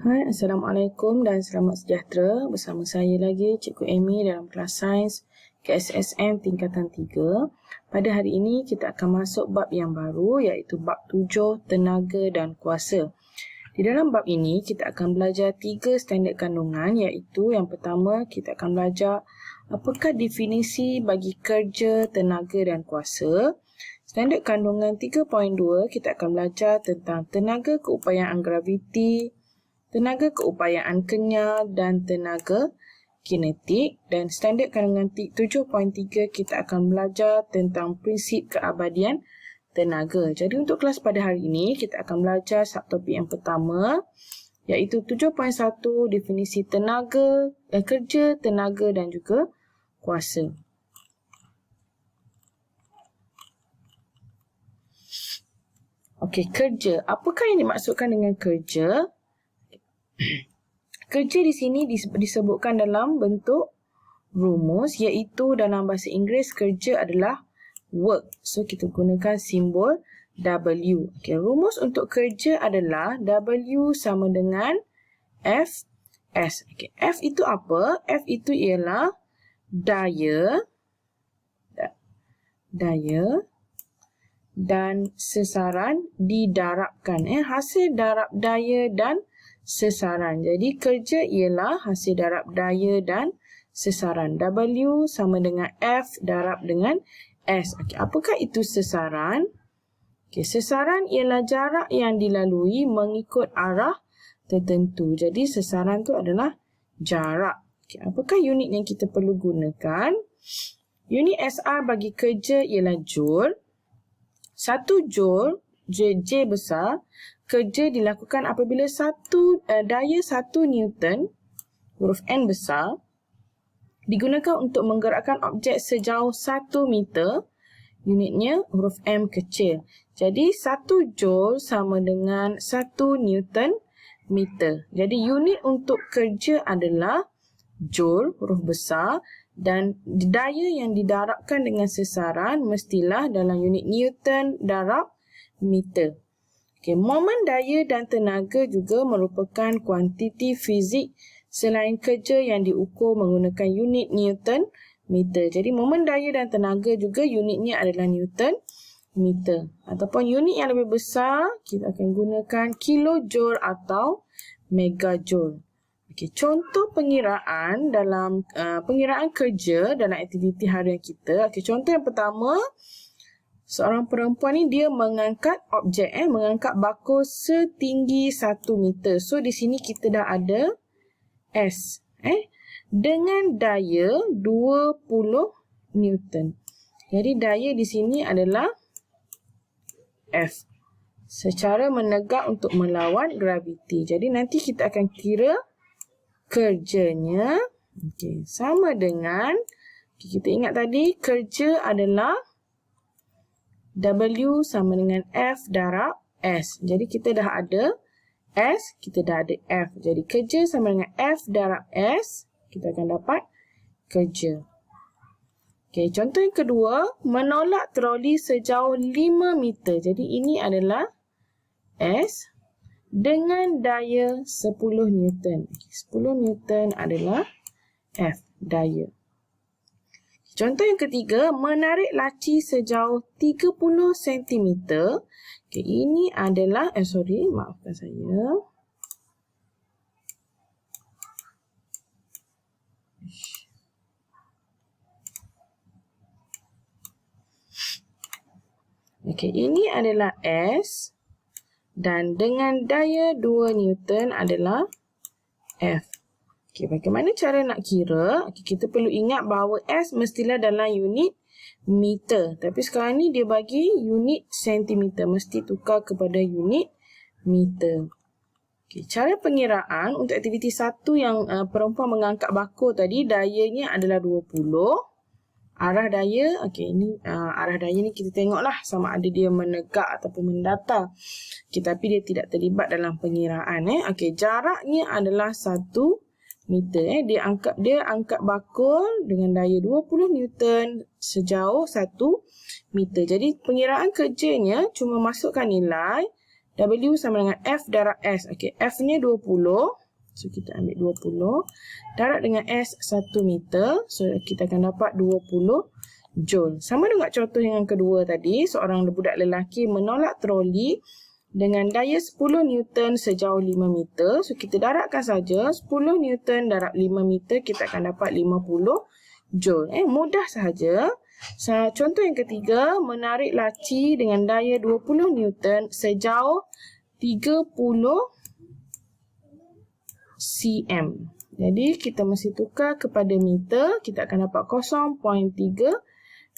Hai, Assalamualaikum dan selamat sejahtera. Bersama saya lagi, Cikgu Amy dalam kelas Sains KSSM tingkatan 3. Pada hari ini, kita akan masuk bab yang baru iaitu bab 7, tenaga dan kuasa. Di dalam bab ini, kita akan belajar 3 standard kandungan iaitu yang pertama, kita akan belajar apakah definisi bagi kerja, tenaga dan kuasa. Standard kandungan 3.2, kita akan belajar tentang tenaga keupayaan graviti, tenaga keupayaan kenyal dan tenaga kinetik. Dan standard kandungan 7.3 kita akan belajar tentang prinsip keabadian tenaga. Jadi untuk kelas pada hari ini kita akan belajar subtopik yang pertama iaitu 7.1 definisi tenaga, kerja, tenaga dan juga kuasa. Okey, kerja. Apakah yang dimaksudkan dengan kerja? Kerja di sini disebutkan dalam bentuk rumus iaitu dalam bahasa Inggeris kerja adalah work. So kita gunakan simbol W. Okey, rumus untuk kerja adalah W sama dengan F S. Okey, F itu apa? F itu ialah daya dan sesaran didarabkan. Hasil darab daya dan sesaran. Jadi kerja ialah hasil darab daya dan sesaran. W sama dengan F darab dengan S. Okey, apakah itu sesaran? Okey, sesaran ialah jarak yang dilalui mengikut arah tertentu. Jadi sesaran tu adalah jarak. Okey, apakah unit yang kita perlu gunakan? Unit SR bagi kerja ialah joule. 1 joule, J besar, kerja dilakukan apabila daya 1 Newton, huruf N besar, digunakan untuk menggerakkan objek sejauh 1 meter, unitnya huruf M kecil. Jadi 1 joule sama dengan 1 Newton meter. Jadi unit untuk kerja adalah joule, huruf besar, dan daya yang didarabkan dengan sesaran mestilah dalam unit Newton darab meter. Okay, momen daya dan tenaga juga merupakan kuantiti fizik selain kerja yang diukur menggunakan unit Newton meter. Jadi momen daya dan tenaga juga unitnya adalah Newton meter. Ataupun unit yang lebih besar kita akan gunakan kilojoule atau megajoule. Okay, contoh pengiraan dalam pengiraan kerja dalam aktiviti harian kita. Okay, contoh yang pertama, seorang perempuan ni dia mengangkat objek, mengangkat bakul setinggi 1 meter. So di sini kita dah ada S, dengan daya 20 Newton. Jadi daya di sini adalah F. Secara menegak untuk melawan graviti. Jadi nanti kita akan kira kerjanya. Okey, sama dengan kita ingat tadi kerja adalah W sama dengan F darab S. Jadi kita dah ada S, kita dah ada F. Jadi kerja sama dengan F darab S. Kita akan dapat kerja. Okey, contoh yang kedua, menolak troli sejauh 5 meter. Jadi ini adalah S dengan daya 10 Newton. 10 Newton adalah F, daya. Contoh yang ketiga, menarik laci sejauh 30 cm. Okay, ini adalah, maafkan saya. Okay, ini adalah S. Dan dengan daya 2 Newton adalah F. Okey, bagaimana cara nak kira? Okay, kita perlu ingat bahawa S mestilah dalam unit meter. Tapi sekarang ni dia bagi unit sentimeter. Mesti tukar kepada unit meter. Okay, cara pengiraan untuk aktiviti 1 yang perempuan mengangkat bakul tadi, dayanya adalah 20. Arah daya, okey, ini arah daya ni kita tengoklah sama ada dia menegak ataupun mendatar. Okay, tapi dia tidak terlibat dalam pengiraan. Okey, jaraknya adalah 1 meter. Dia angkat bakul dengan daya 20 Newton sejauh 1 meter. Jadi pengiraan kerjanya cuma masukkan nilai W sama dengan F darab S. Okey, F-nya 20. So, kita ambil 20. Darab dengan S 1 meter. So, kita akan dapat 20 Joule. Sama dengan contoh yang kedua tadi. Seorang budak lelaki menolak troli dengan daya 10 Newton sejauh 5 meter. So, kita darabkan saja 10 Newton darab 5 meter. Kita akan dapat 50 Joule. Mudah sahaja. Contoh yang ketiga, menarik laci dengan daya 20 Newton sejauh 30 cm. Jadi, kita mesti tukar kepada meter. Kita akan dapat 0.3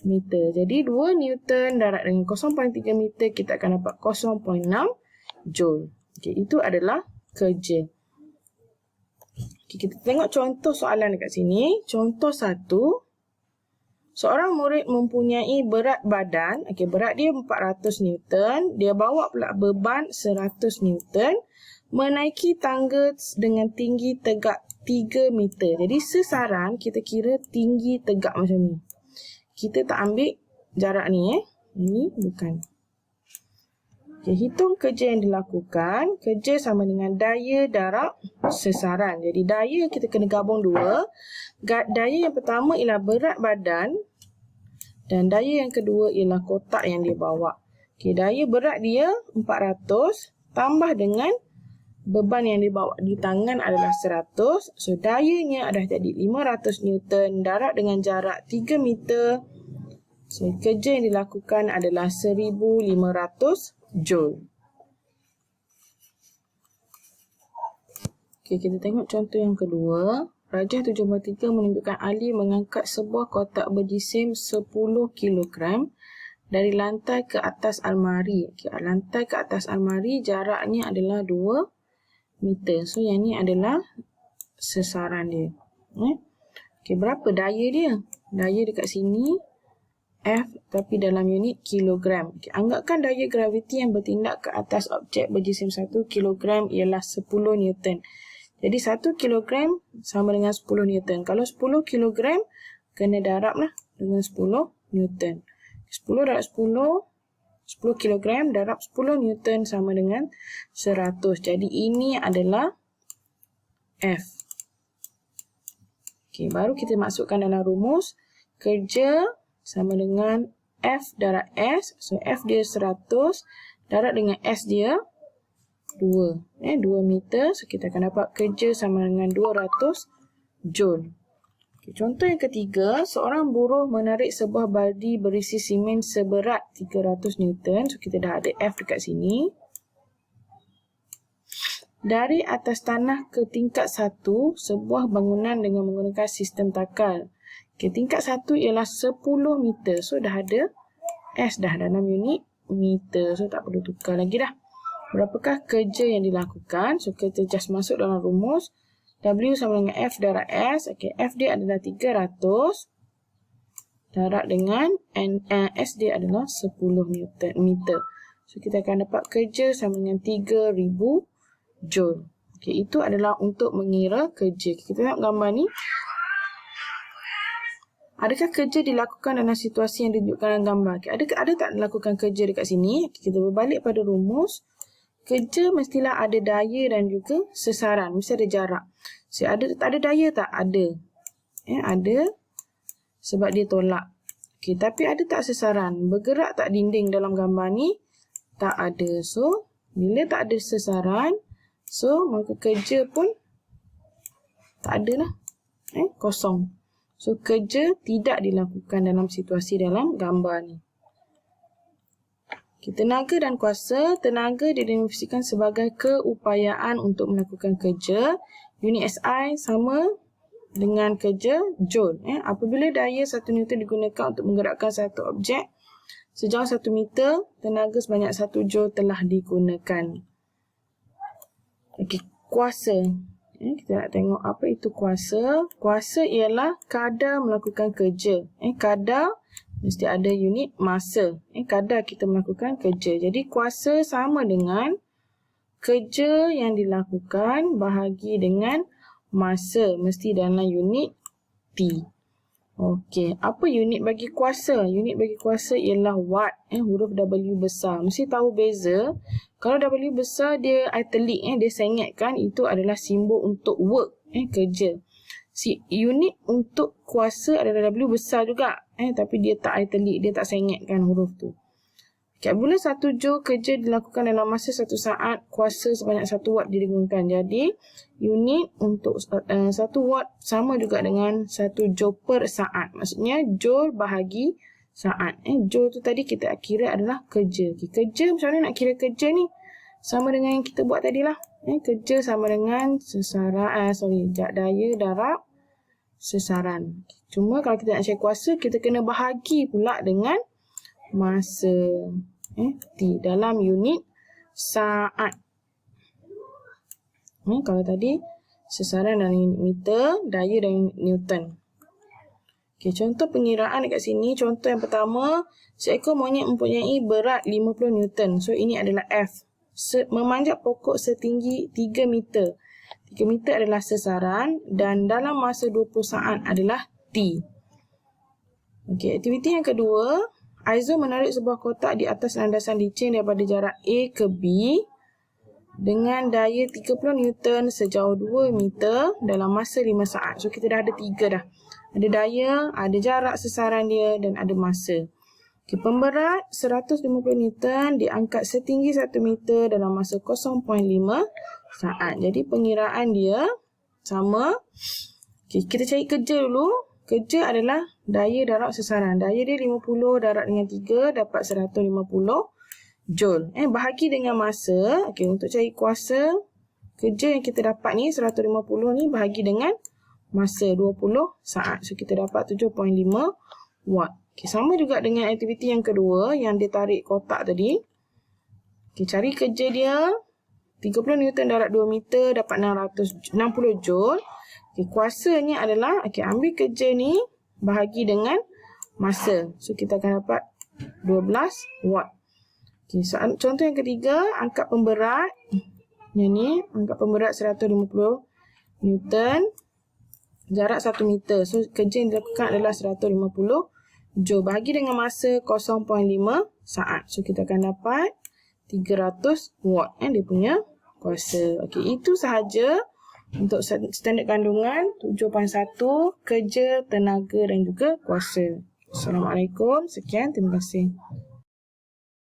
meter. Jadi, 2 Newton darab dengan 0.3 meter, kita akan dapat 0.6 Joule. Okay, itu adalah kerja. Okay, kita tengok contoh soalan dekat sini. Contoh 1. Seorang murid mempunyai berat badan. Okay, berat dia 400 Newton. Dia bawa pula beban 100 Newton. Menaiki tangga dengan tinggi tegak 3 meter. Jadi, sesaran kita kira tinggi tegak macam ni. Kita tak ambil jarak ni. Ini bukan. Okay, hitung kerja yang dilakukan. Kerja sama dengan daya darab sesaran. Jadi, daya kita kena gabung dua. Daya yang pertama ialah berat badan. Dan daya yang kedua ialah kotak yang dia bawa. Okay, daya berat dia 400. Tambah dengan beban yang dibawa di tangan adalah 100. So, dayanya dah jadi 500 Newton. Darab dengan jarak 3 meter. So, kerja yang dilakukan adalah 1500 Joule. Okay, kita tengok contoh yang kedua. Rajah 73 menunjukkan Ali mengangkat sebuah kotak berjisim 10 kg dari lantai ke atas almari. Okay, lantai ke atas almari jaraknya adalah 2 meter. So, yang ni adalah sesaran dia. Okay, berapa daya dia? Daya dekat sini F tapi dalam unit kilogram. Okay, anggapkan daya graviti yang bertindak ke atas objek berjisim 1 kilogram ialah 10 Newton. Jadi 1 kilogram sama dengan 10 Newton. Kalau 10 kilogram kena darablah dengan 10 Newton. 10 darab 10 kilogram darab 10 Newton sama dengan 100. Jadi ini adalah F. Okay, baru kita masukkan dalam rumus. Kerja sama dengan F darab S. So, F dia 100. Darab dengan S dia 2. 2 meter. So, kita akan dapat kerja sama dengan 200 Joule. Okay, contoh yang ketiga. Seorang buruh menarik sebuah baldi berisi simen seberat 300 Newton. So, kita dah ada F dekat sini. Dari atas tanah ke tingkat 1, sebuah bangunan dengan menggunakan sistem takal. Okay, tingkat 1 ialah 10 meter. So, dah ada S dah dalam unit meter. So, tak perlu tukar lagi dah. Berapakah kerja yang dilakukan? So, kita just masuk dalam rumus. W sama dengan F darab S. Okay, F dia adalah 300. Darab dengan S dia adalah 10 meter. So, kita akan dapat kerja sama dengan 3000 Joule. Okay, itu adalah untuk mengira kerja. Kita tengok gambar ni. Adakah kerja dilakukan dalam situasi yang ditunjukkan dalam gambar? Okay, ada tak dilakukan kerja dekat sini? Okay, kita berbalik pada rumus. Kerja mestilah ada daya dan juga sesaran. Mesti ada jarak. So, tak ada daya tak? Ada. Ada. Sebab dia tolak. Okay, tapi ada tak sesaran? Bergerak tak dinding dalam gambar ni? Tak ada. So, bila tak ada sesaran, so, maka kerja pun tak ada lah. Kosong. So, kerja tidak dilakukan dalam situasi dalam gambar ni. Okay, tenaga dan kuasa. Tenaga didefinisikan sebagai keupayaan untuk melakukan kerja. Unit SI sama dengan kerja Joule. Apabila daya 1 Newton digunakan untuk menggerakkan satu objek sejauh 1 meter, tenaga sebanyak 1 Joule telah digunakan. Okay, kuasa. Kita nak tengok apa itu kuasa. Kuasa ialah kadar melakukan kerja. Kadar mesti ada unit masa. Kadar kita melakukan kerja. Jadi kuasa sama dengan kerja yang dilakukan bahagi dengan masa. Mesti dalam unit T. Okey, apa unit bagi kuasa? Unit bagi kuasa ialah watt, huruf W besar. Mesti tahu beza. Kalau W besar dia italic, dia sengitkan, itu adalah simbol untuk work, kerja. Unit untuk kuasa adalah W besar juga, tapi dia tak italic, dia tak sengitkan huruf tu. Apabila 1 joule kerja dilakukan dalam masa 1 saat, kuasa sebanyak 1 watt digunakan. Jadi, unit untuk 1 watt sama juga dengan 1 joule per saat. Maksudnya, joule bahagi saat. Joule tu tadi kita kira adalah kerja. Kerja, macam mana nak kira kerja ni? Sama dengan yang kita buat tadi lah. Kerja sama dengan daya darab sesaran. Cuma kalau kita nak cari kuasa, kita kena bahagi pula dengan masa. T dalam unit saat. Kalau tadi sesaran dalam unit meter, daya dalam unit Newton. Okay, contoh pengiraan dekat sini. Contoh yang pertama, seekor monyet mempunyai berat 50 Newton. So, ini adalah F. Memanjat pokok setinggi 3 meter. 3 meter adalah sesaran dan dalam masa 20 saat adalah T. Okay, aktiviti yang kedua, Aizo menarik sebuah kotak di atas landasan licin daripada jarak A ke B dengan daya 30 Newton sejauh 2 meter dalam masa 5 saat. So, kita dah ada 3 dah. Ada daya, ada jarak sesaran dia dan ada masa. Okay, pemberat 150 Newton diangkat setinggi 1 meter dalam masa 0.5 saat. Jadi, pengiraan dia sama. Okay, kita cari kerja dulu. Kerja adalah daya darab sesaran. Daya dia 50 darab dengan 3 dapat 150 joule. Bahagi dengan masa. Okey, untuk cari kuasa, kerja yang kita dapat ni 150 ni bahagi dengan masa 20 saat. So, kita dapat 7.5 watt. Okey, sama juga dengan aktiviti yang kedua yang dia tarik kotak tadi. Okey, cari kerja dia 30 Newton darab 2 meter dapat 660 joule. Okay, kuasanya adalah, ambil kerja ni bahagi dengan masa. So, kita akan dapat 12 watt. Okay, so, contoh yang ketiga, angkat pemberat. Yang ni, angkat pemberat 150 Newton, jarak 1 meter. So, kerja yang dilakukan adalah 150 joule. Bahagi dengan masa 0.5 saat. So, kita akan dapat 300 watt. Dia punya kuasa. Okay, itu sahaja untuk standard kandungan 7.1, kerja, tenaga dan juga kuasa. Assalamualaikum. Sekian. Terima kasih.